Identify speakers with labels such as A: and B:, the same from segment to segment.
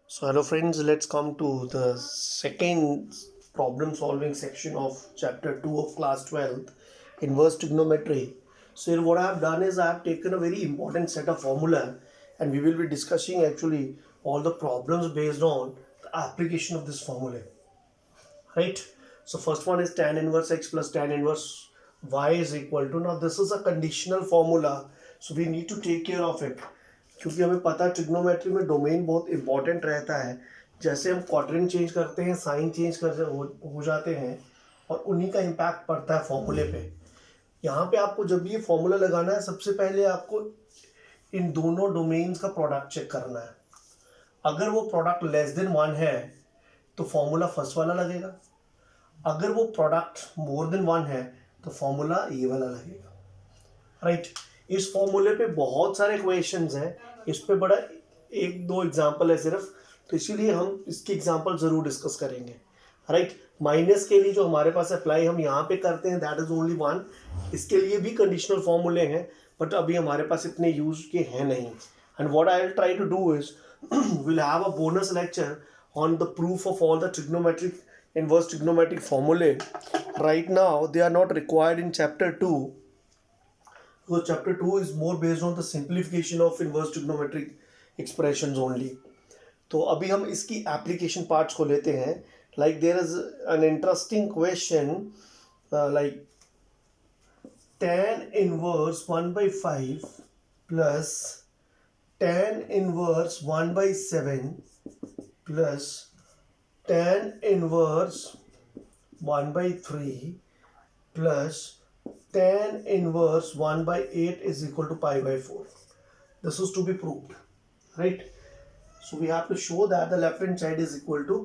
A: So hello friends, let's come to the second problem solving section of chapter 2 of class 12, inverse trigonometry. So here what I have done is I have taken a very important set of formula and we will be discussing actually all the problems based on the application of this formula, right? So first one is tan inverse x plus tan inverse y is equal to, now this is a conditional formula, so we need to take care of it क्योंकि हमें पता है trigonometry में domain बहुत important रहता है। जैसे हम क्वाड्रेंट चेंज करते हैं, साइन चेंज कर हो जाते हैं और उन्हीं का इम्पैक्ट पड़ता है फॉर्मूले पे। यहाँ पे आपको जब भी ये फॉर्मूला लगाना है, सबसे पहले आपको इन दोनों डोमेन्स का प्रोडक्ट चेक करना है। अगर वो प्रोडक्ट लेस देन 1 है तो फॉर्मूला फर्स्ट वाला लगेगा, अगर वो प्रोडक्ट मोर देन 1 है तो फॉर्मूला ये वाला लगेगा, राइट। इस फॉर्मूले पे बहुत सारे क्वेश्चंस हैं, इस पे बड़ा एक दो एग्जांपल है सिर्फ, तो इसीलिए हम इसकी एग्जांपल जरूर डिस्कस करेंगे, राइट। माइनस के लिए जो हमारे पास अप्लाई हम यहाँ पे करते हैं दैट इज ओनली वन, इसके लिए भी कंडीशनल फॉर्मूले हैं बट अभी हमारे पास इतने यूज के हैं नहीं। And what I will try to do is will have a bonus lecture on the proof of all the trigonometric inverse trigonometric formulae. Right now they are not required in chapter 2 because chapter 2 is more based on the simplification of inverse trigonometric expressions only. तो अभी हम इसकी application parts को लेते हैं। Like there is an interesting question like tan inverse 1/5 plus tan inverse 1/7 plus tan inverse 1/3 plus tan inverse 1/8 is equal to pi/4. This is to be proved, right? So we have to show that the left hand side is equal to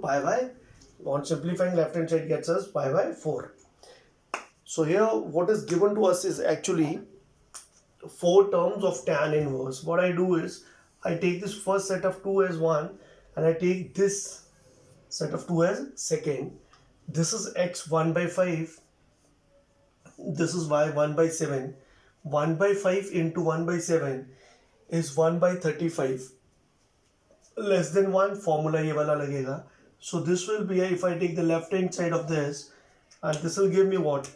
A: on simplifying, left hand side gets us pi/4. So here what is given to us is actually 4 terms of tan inverse. What I do is I take this first set of 2 as 1 and I take this set of 2 as second. This is x 1/5, this is y 1/7. 1/5 into 1/7 is 1/35. Less than 1 formula ये वाला लगेगा. So this will be, if I take the left hand side of this, and this will give me what?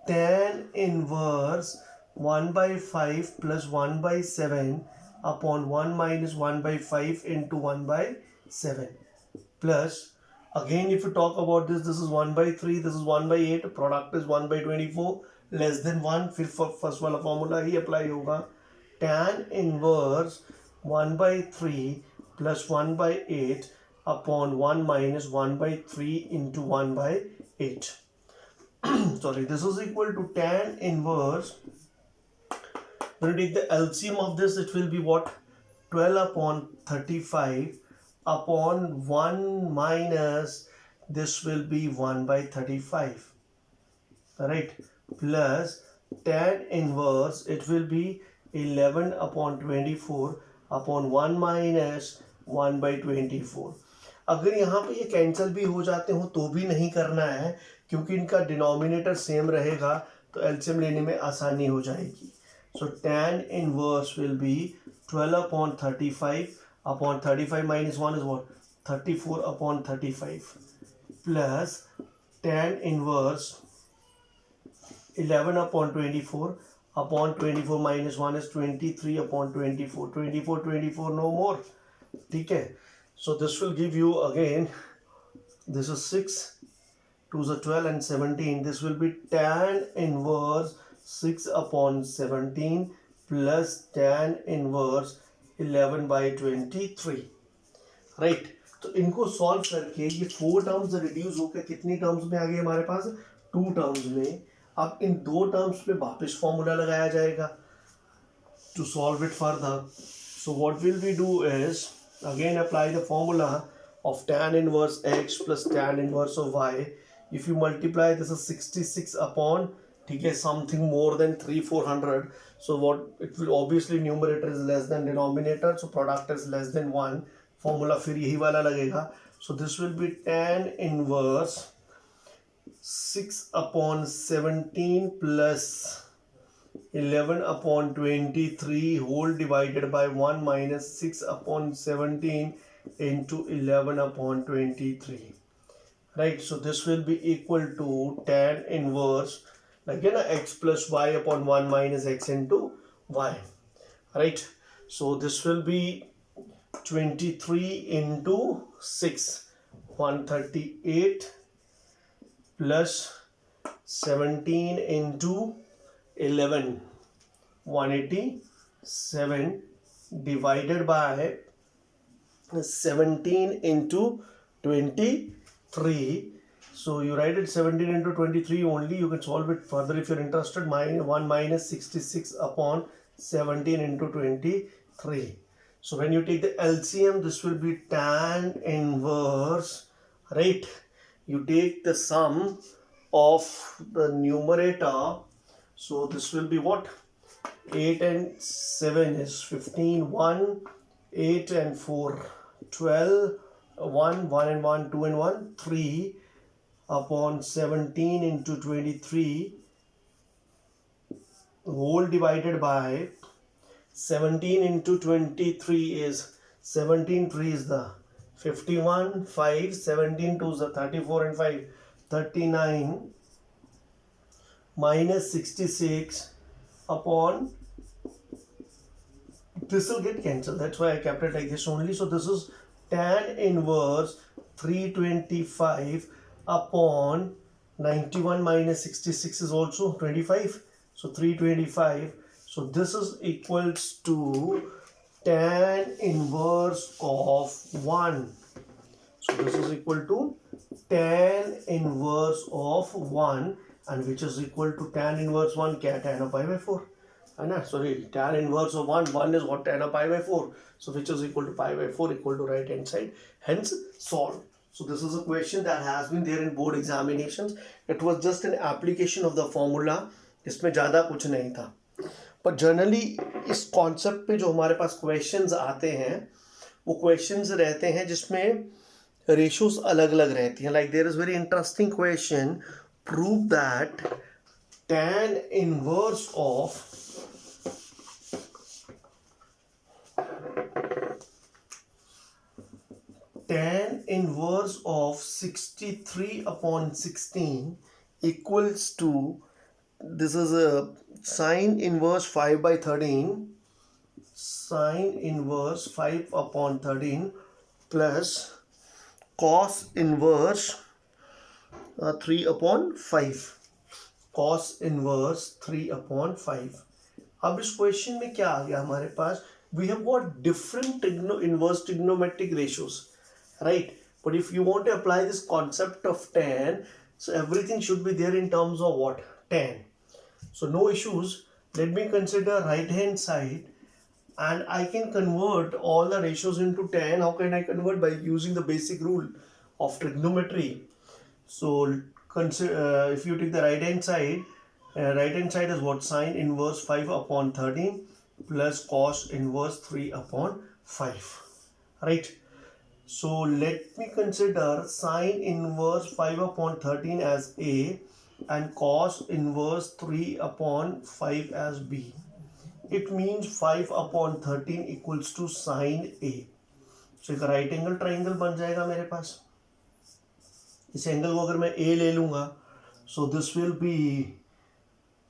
A: Tan inverse 1/5 plus 1/7 upon 1 minus 1/5 into 1/7 plus, again if you talk about this, this is 1/3, this is 1/8, product is 1/24, less than 1, फिर first वाला formula ही apply होगा। tan inverse 1/3 plus 1/8 upon 1 minus 1/3 into 1/8. Sorry, this is equal to tan inverse, when you take the LCM of this, it will be what? 12 upon 35 upon 1 minus, this will be 1/35, right? Plus tan inverse, it will be 11 upon 24 upon 1 minus 1/24. अगर यहाँ पे ये cancel भी हो जाते हो तो भी नहीं करना है, क्योंकि इनका डिनोमिनेटर सेम रहेगा तो एलसीएम लेने में आसानी हो जाएगी। So tan inverse will be 12 upon 35 upon 35 minus 1 is what? 34 upon 35 plus tan inverse 11 upon 24 upon 24 minus 1 is 23 upon 24. 24 no more. ठीक है, so this will give you again, this is 6, 2 is 12 and 17. This will be tan inverse 6 upon 17 plus tan inverse 11/23, right. तो इनको solve करके ये 4 terms reduce होकर कितनी terms में आ गए हमारे पास? 2 टर्म्स में। अब इन 2 टर्म्स पे वापस फॉर्मूला लगाया जाएगा to solve it further. So what will we do is again apply the formula of tan inverse x plus tan inverse of y. If you multiply, this is 66 upon, ठीक है, something more than 300-400. So what it will, obviously numerator is less than denominator, so product is less than 1. Formula फिर यही वाला लगेगा. So this will be tan inverse 6 upon 17 plus 11 upon 23 whole divided by 1 minus 6 upon 17 into 11 upon 23. Right, so this will be equal to tan inverse, again x plus y upon 1 minus x into y. Right, so this will be 23 into 6, 138 plus 17 into 11, 187 divided by 17 into 23. So you write it 17 into 23 only. You can solve it further if you're interested. 1 minus 66 upon 17 into 23. So when you take the LCM, this will be tan inverse, right? You take the sum of the numerator. So this will be what? 8 and 7 is 15, 1, 8 and 4, 12, 1, 1 and 1, 2 and 1, 3 upon 17 into 23 whole divided by 17 into 23 is 17 3 is the 51, 5, 17 2 is the 34 and 5, 39 minus 66 upon, this will get cancelled. That's why I kept it like this only. So this is tan inverse 325 upon 91 minus 66 is also 25. So 325. So this is equals to tan inverse of 1. So this is equal to tan inverse of 1, and which is equal to tan inverse 1 क्या, tan of pi by 4. Sorry, tan inverse of 1 is what, tan of pi by 4. So which is equal to pi by 4 equal to right hand side. Hence solved. So this is a question that has been there in board examinations. It was just an application of the formula. इसमें ज़्यादा कुछ नहीं था. पर generally इस concept पे जो हमारे पास क्वेश्चंस आते हैं वो क्वेश्चंस रहते हैं जिसमें रेशियोज अलग अलग रहती हैं. Like there is very interesting question, prove that tan inverse of tan inverse of 63 upon 16 equals to, this is a sine inverse 5 by 13, sine inverse 5 upon 13 plus cos inverse 3 upon 5, cos inverse 3 upon 5. अब इस question में क्या आ गया हमारे पास, we have got different inverse trigonometric ratios, right? But if you want to apply this concept of tan, so everything should be there in terms of what? Tan. So no issues. Let me consider right hand side, and I can convert all the ratios into tan. How can I convert? By using the basic rule of trigonometry. So consider, if you take the right hand side is what? Sine inverse 5 upon 13 plus cos inverse 3 upon 5, right? So let me consider sine inverse 5 upon 13 as A and cos inverse 3 upon 5 as B. It means 5 upon 13 equals to sine A. So एक right angle triangle बन जाएगा मेरे पास. इस angle को अगर मैं A ले लूँगा, so this will be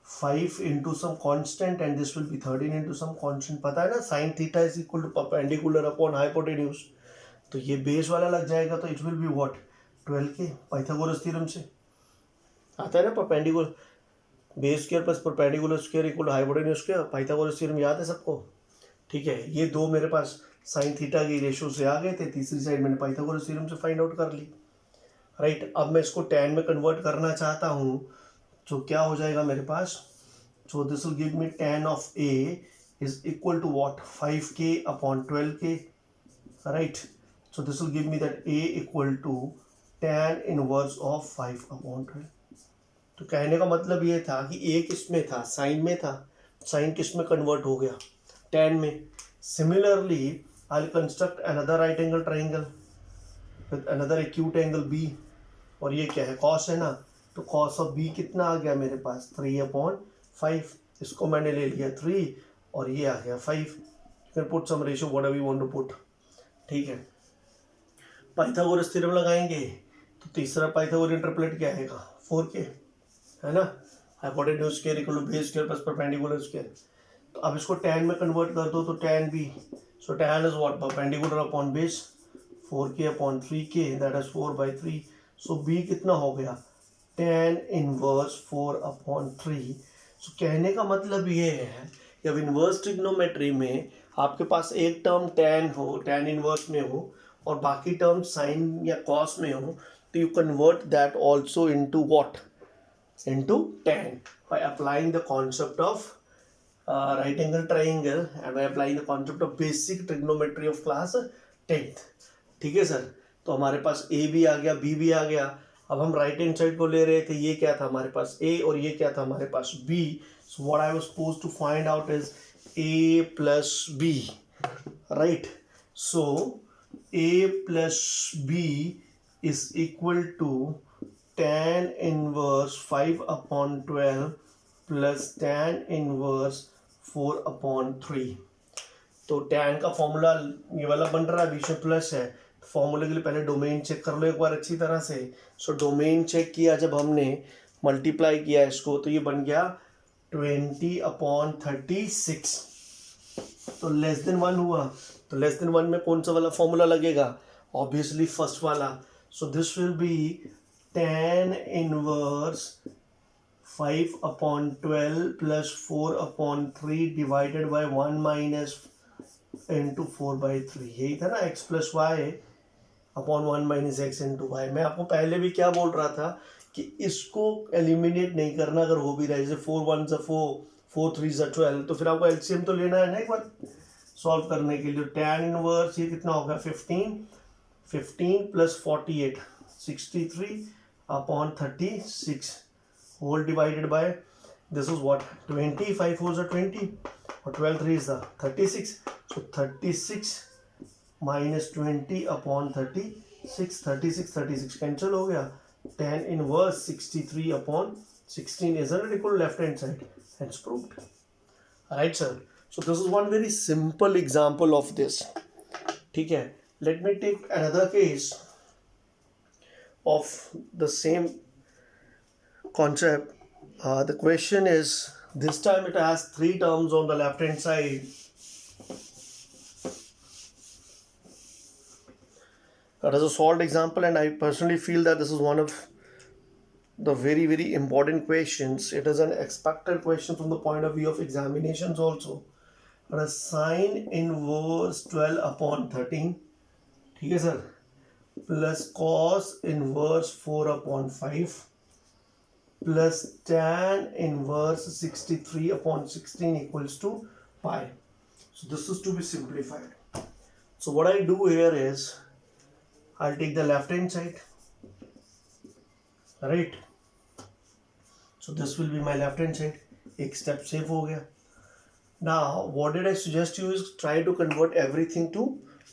A: 5 into some constant and this will be 13 into some constant. पता है ना, sin theta is equal to perpendicular upon hypotenuse. तो ये बेस वाला लग जाएगा, तो it will be what? 12K. Pythagoras theorem से आता है ना, perpendicular base square plus perpendicular square equal to hypotenuse square. Pythagoras theorem याद है सबको? ठीक है, ये दो मेरे पास साइन थीटा की रेशियो से आ गए थे. तीसरी साइड मैंने पाइथागोरस थ्योरम से फाइंड आउट कर ली, राइट? अब मैं इसको tan में कन्वर्ट करना चाहता हूँ, तो क्या हो जाएगा मेरे पास? So this will give me tan of A is equal to what? 5K upon 12K, right? So this will give me that A equal to tan inverse of 5 upon 12. तो कहने का मतलब ये था कि A किस में था? साइन में था. साइन किस में कन्वर्ट हो गया? tan में. Similarly I will construct another right angle triangle with another acute angle B. और ये क्या है? कॉस है ना, तो कॉस ऑफ B कितना आ गया मेरे पास? 3 अपॉन 5. इसको मैंने ले लिया 3 और ये आ गया 5. You can put some ratio whatever you want to put, ठीक है? पाइथागोरस थ्योरम लगाएंगे तो तीसरा पाइथागोरियन ट्रिपलेट क्या आएगा 4k, है ना। Hypotenuse square equal to base square plus perpendicular square. तो अब इसको tan में कन्वर्ट कर दो तो tan b, so tan is what perpendicular upon base 4k upon 3k, that is 4/3। So b कितना हो गया tan इनवर्स 4/3। सो कहने का मतलब ये है कि अब इनवर्स ट्रिग्नोमेट्री में आपके पास एक टर्म tan इनवर्स में हो और बाकी टर्म साइन या कॉस में हो, तो you convert that also into what, into tan by applying the concept of right angle triangle and by applying the concept of basic trigonometry of class 10th। ठीक है सर। तो हमारे पास a भी आ गया b भी आ गया। अब हम राइट हैंड साइड को ले रहे थे, ये क्या था हमारे पास a और ये क्या था हमारे पास b। So what I was supposed to find out is a plus b, right. So a plus b is equal to tan inverse 5/12 plus tan inverse 4/3। तो tan का फॉर्मूला ये वाला बन रहा है, बीच में प्लस है। फॉर्मूले के लिए पहले डोमेन चेक कर लो एक बार अच्छी तरह से। सो डोमेन चेक किया जब हमने, मल्टीप्लाई किया इसको, तो ये बन गया 20/36। तो लेस देन 1 हुआ, तो लेस देन 1 में कौन सा वाला फॉर्मूला लगेगा, ऑब्वियसली फर्स्ट वाला। So this will be tan inverse 5/12 plus 4/3 divided by 1 minus into 4/3। यही था ना x plus y upon 1 minus x into y. मैं आपको पहले भी क्या बोल रहा था कि इसको एलिमिनेट नहीं करना, अगर हो भी रहा है जैसे 4 1 ज़ा 4 4 3 ज़ा 12, तो फिर आपको एलसीएम तो लेना है ना एक बार सॉल्व करने के लिए। tan इनवर्स ये कितना होगा 15 plus 48 63/36 whole divided by this is what 20 5 4 ज़ा 20 और 12 3 ज़ा 36। सो 36 माइनस 20/36, 36 कैंसिल हो गया। tan inverse 63/16 isn't it equal left hand side? Hence proved. Right sir. So this is one very simple example of this. ठीक है, let me take another case of the same concept. The question is, this time it has 3 terms on the left hand side. That is a solved example, and I personally feel that this is one of the very, very important questions. It is an expected question from the point of view of examinations also. But a sine inverse 12/13, ठीक है sir, plus cos inverse 4/5 plus tan inverse 63/16 equals to pi. So this is to be simplified. So what I do here is, I'll take the left hand side, right? So this will be my left hand side. एक step save हो गया. Now what did I suggest you is try to convert everything to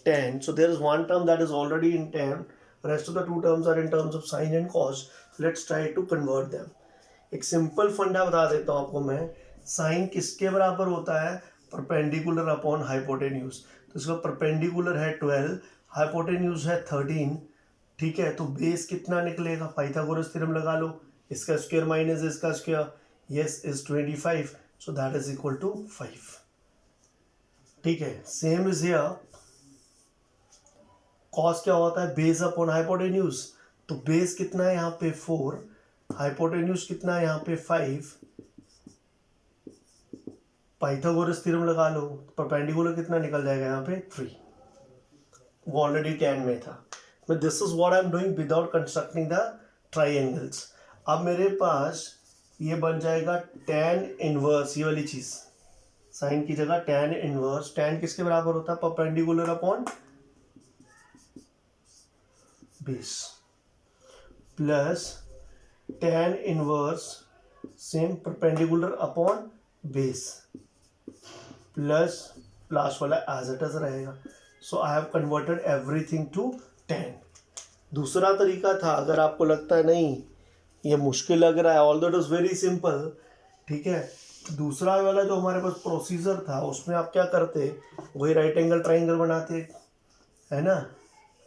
A: tan. So there is one term that is already in tan. Rest of the 2 terms are in terms of sine and cos. So let's try to convert them. एक simple फंडा बता देता हूँ आपको मैं। Sign किसके बराबर होता है, परपेंडिकुलर अपॉन हाइपोटेन्यूज। तो इसका परपेंडिकुलर है 12, हाइपोटेन्यूज है 13, ठीक है। तो बेस कितना निकलेगा, पाइथागोरस थ्योरम लगा लो, इसका स्क्वायर माइनस इसका square, yes is 25, so that is equal to 5, ठीक है। सेम इज हियर, कॉस क्या होता है, बेस अपॉन हाइपोटेन्यूज। तो बेस कितना है यहाँ पे 4, हाइपोटेन्यूज कितना है यहाँ पे 5, पाइथागोरस थ्योरम लगा लो, परपेंडिकुलर कितना निकल जाएगा यहाँ पे 3, वो ऑलरेडी tan में था। But this is what I am doing without constructing the triangles. अब मेरे पास ये बन जाएगा tan इनवर्स, ये वाली चीज साइन की जगह tan इनवर्स। tan किसके बराबर होता है, perpendicular upon base, plus tan inverse same perpendicular upon base, plus last वाला एज इट इज रहेगा। So I have converted everything to tan। दूसरा तरीका था, अगर आपको लगता है नहीं ये मुश्किल लग रहा है, although it is very simple, ठीक है, दूसरा वाला जो हमारे पास प्रोसीजर था उसमें आप क्या करते, वही राइट एंगल ट्राइंगल बनाते, है ना,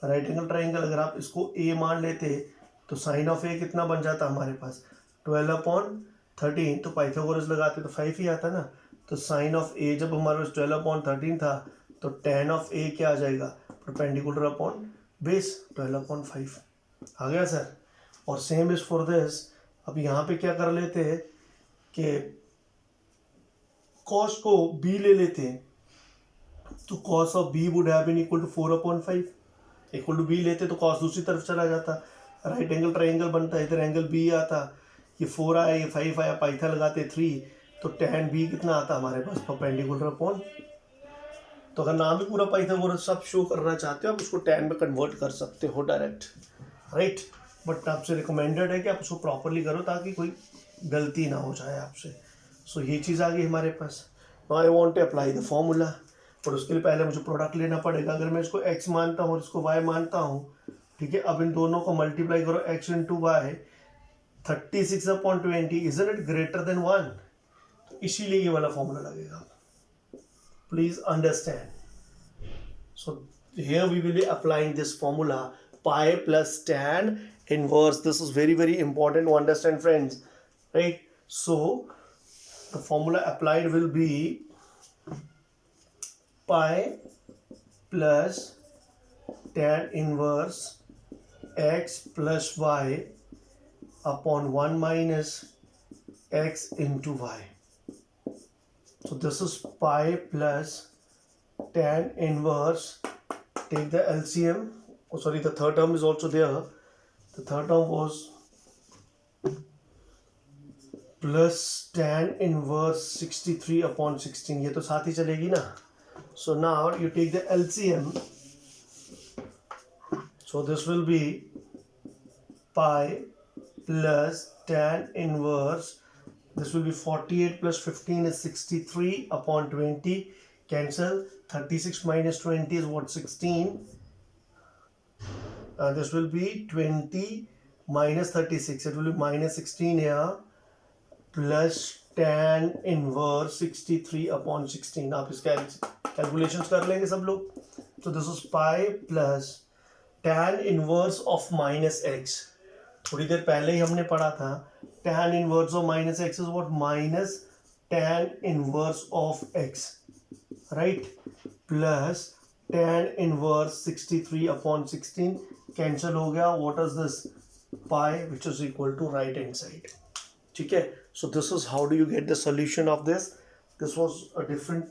A: राइट एंगल ट्राइंगल अगर आप इसको ए मान लेते तो साइन ऑफ ए कितना बन जाता हमारे पास 12/13, तो पाइथागोरस लगाते तो 5 ही आता ना। तो साइन ऑफ ए जब हमारे पास 12/13 था तो tan ऑफ ए क्या आ जाएगा, परपेंडिकुलर अपॉन बेस 12/5 आ गया सर। और सेम इज फॉर दिस। अब यहाँ पे क्या कर लेते हैं कि कॉस को b ले लेते हैं, तो cos of b would have been equal to 4/5, equal to b लेते तो कॉस दूसरी तरफ चला जाता, राइट एंगल ट्राइंगल बनता, इधर एंगल b आता, ये 4 आया ये 5 आया, पाइथा लगाते 3, तो tan b कितना आता हमारे पास, परपेंडिकुलर अपॉन। तो अगर नाम भी पूरा पाइथागोरस सब शो करना चाहते हो आप उसको tan में कन्वर्ट कर सकते हो डायरेक्ट, राइट। बट आपसे रिकमेंडेड है कि आप उसको प्रॉपरली करो ताकि कोई गलती ना हो जाए आपसे। सो ये चीज़ आ गई हमारे पास। Now I want to apply the formula, पर उसके लिए पहले मुझे प्रोडक्ट लेना पड़ेगा। अगर मैं इसको x मानता हूँ और इसको y मानता हूँ, ठीक है, अब इन दोनों को मल्टीप्लाई करो x into y, 36/20 isn't it greater than 1, तो इसीलिए ये वाला फॉर्मूला लगेगा। Please understand. So here we will be applying this formula, pi plus tan inverse. This is very very important to understand, friends, right? So the formula applied will be pi plus tan inverse x plus y upon 1 minus x into y. So this is pi plus tan inverse, take the LCM, oh sorry, the third term is also there, the third term was plus tan inverse 63/16, ये तो साथ ही चलेगी ना। So now you take the LCM, so this will be pi plus tan inverse, this will be 48 plus 15 is 63/20, cancel, 36 minus 20 is what, 16, this will be 20 minus 36, it will be minus 16 here, plus tan inverse 63/16। आप इसका calculations कर लेंगे सब लोग। तो this is pi plus tan inverse of minus x, थोड़ी देर पहले ही हमने पढ़ा था, tan inverse of minus x is what, minus tan inverse of x, right, plus tan inverse 63/16, cancel हो गया, what is this, pi which is equal to right hand side, ठीक है। So this is how do you get the solution of this. This was a different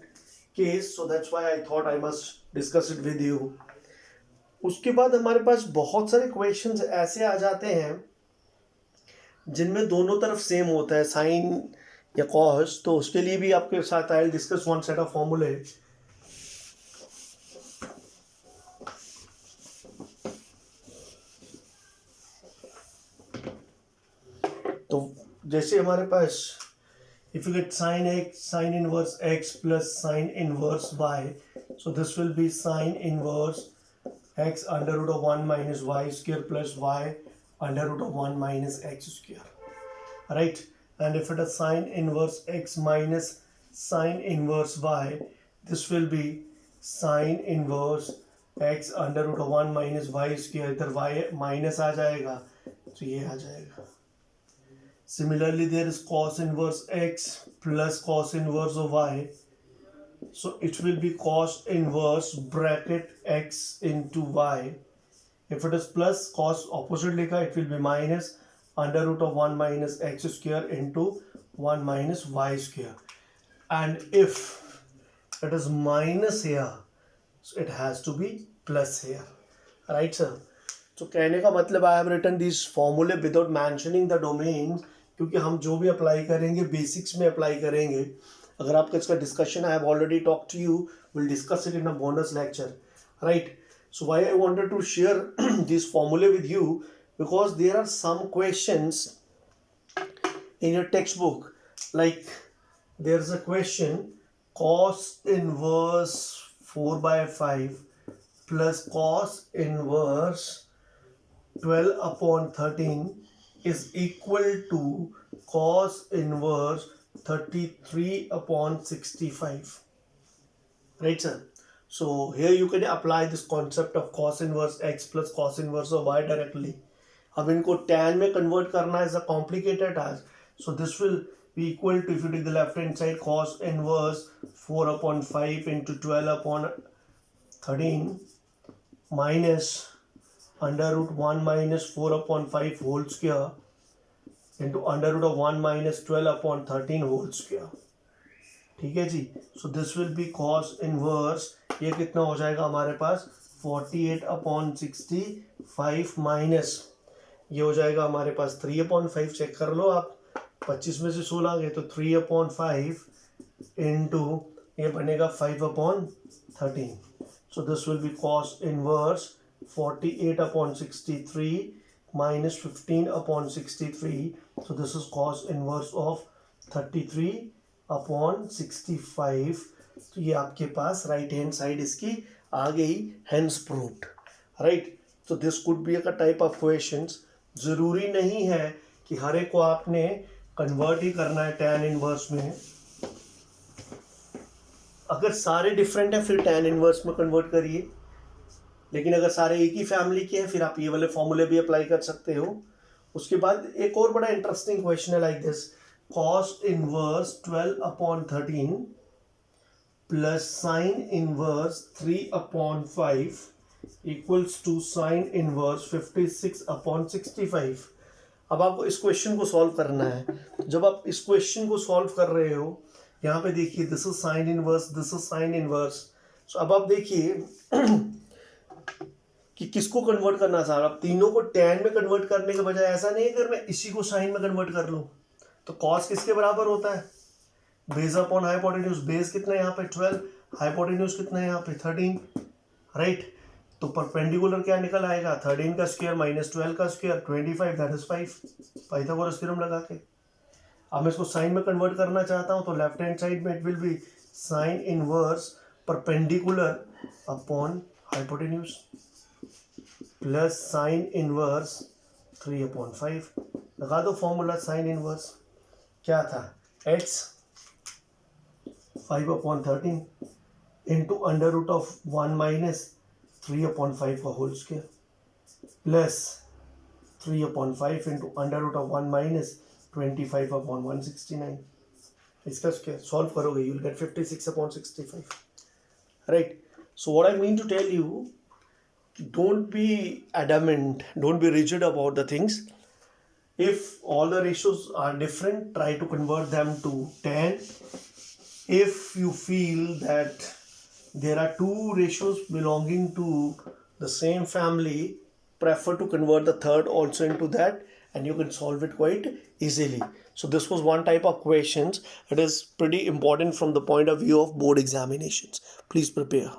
A: case, so that's why I thought I must discuss it with you. उसके बाद हमारे पास बहुत सारे questions ऐसे आ जाते हैं जिनमें दोनों तरफ सेम होता है, साइन या कॉस, तो उसके लिए भी आपके साथ I will discuss one set of फॉर्मूले। तो जैसे हमारे पास if you get sin x, sin inverse x plus sin inverse y, so this will be sin inverse x under root of 1 minus y square plus y under root of 1 minus x square, right? And if it is sin inverse x minus sin inverse y, this will be sin inverse x under root of 1 minus y square, इधर y minus आ जाएगा तो ये आ जाएगा। Similarly, there is cos inverse x plus cos inverse of y. So it will be cos inverse bracket x into y. If it is plus, cos opposite लिखा, it will be minus under root of 1 minus x square into 1 minus y square. And if it is minus here, so it has to be plus here. Right, sir? So कहने का मतलब I have written these formula without mentioning the domains, क्योंकि हम जो भी apply करेंगे basics में apply करेंगे। अगर आपका इसका discussion I have already talk to you, will discuss it in a bonus lecture, right. So why I wanted to share this फॉर्मूले with you, because there are some questions in your textbook, like there is a question cos inverse 4/5 plus cos inverse 12/13 is equal to cos inverse 33/65, right, sir? So here you can apply this concept of cos inverse x plus cos inverse of y directly. अब इनको tan में convert करना is a complicated task. So this will be equal to, if you take the left hand side, cos inverse 4 upon 5 into 12 upon 13 minus under root 1 minus 4 upon 5 whole square into under root of 1 minus 12 upon 13 whole square. ठीक है जी. So this will be cos inverse, ये कितना हो जाएगा हमारे पास 48 upon 65 minus ये हो जाएगा हमारे पास 3 अपॉन 5. चेक कर लो आप, 25 में से 16 गए तो 3 अपॉन 5 इंटू ये बनेगा 5 upon 13. So this will be cos inverse 48 upon 63 minus 15 upon 63. So this is cos inverse of 33 upon 65. तो ये आपके पास राइट हैंड साइड इसकी आ गई, hence proved. राइट. तो this could be a type of questions. जरूरी नहीं है कि हर एक को आपने कन्वर्ट ही करना है tan इनवर्स में. अगर सारे डिफरेंट है फिर tan इनवर्स में कन्वर्ट करिए, लेकिन अगर सारे एक ही फैमिली के हैं फिर आप ये वाले फॉर्मूले भी अप्लाई कर सकते हो. उसके बाद एक और बड़ा इंटरेस्टिंग क्वेश्चन है like this, cos inverse 12 upon 13 plus sine inverse 3 upon 5 equals to sine inverse 56 upon 65. अब आपको इस क्वेश्चन को सॉल्व करना है. जब आप इस क्वेश्चन को सॉल्व कर रहे हो, यहाँ पे देखिए this is sine inverse, this is sine inverse. सो अब आप देखिए कि किसको कन्वर्ट करना था. अब तीनों को tan में कन्वर्ट करने के बजाय ऐसा नहीं है कि मैं इसी को साइन में कन्वर्ट कर लूँ. तो cos किसके बराबर होता है, बेस अपॉन हाइपोटेन्यूज. बेस कितना है यहाँ पे 12, हाइपोटेन्यूज कितना है यहाँ पे 13. राइट. तो परपेंडिकुलर क्या निकल आएगा, 13 का स्क्वायर माइनस 12 का square 25, that is 5. Pythagoras theorem लगा के अब मैं इसको साइन में कन्वर्ट करना चाहता हूँ, तो लेफ्ट हैंड साइड में it will be sine inverse perpendicular upon hypotenuse plus sine inverse 3 upon 5. लगा दो फॉर्मूला. साइन इनवर्स क्या था, x 5 upon 13 into under root of 1 minus 3 upon 5 का whole square plus 3 upon 5 into under root of 1 minus 25 upon 169. इसका square solve करोगे you will get 56 upon 65. Right. So what I mean to tell you, don't be adamant, don't be rigid about the things. If all the ratios are different, try to convert them to tan. If you feel that there are two ratios belonging to the same family, prefer to convert the third also into that, and you can solve it quite easily. So this was one type of questions. It is pretty important from the point of view of board examinations. Please prepare.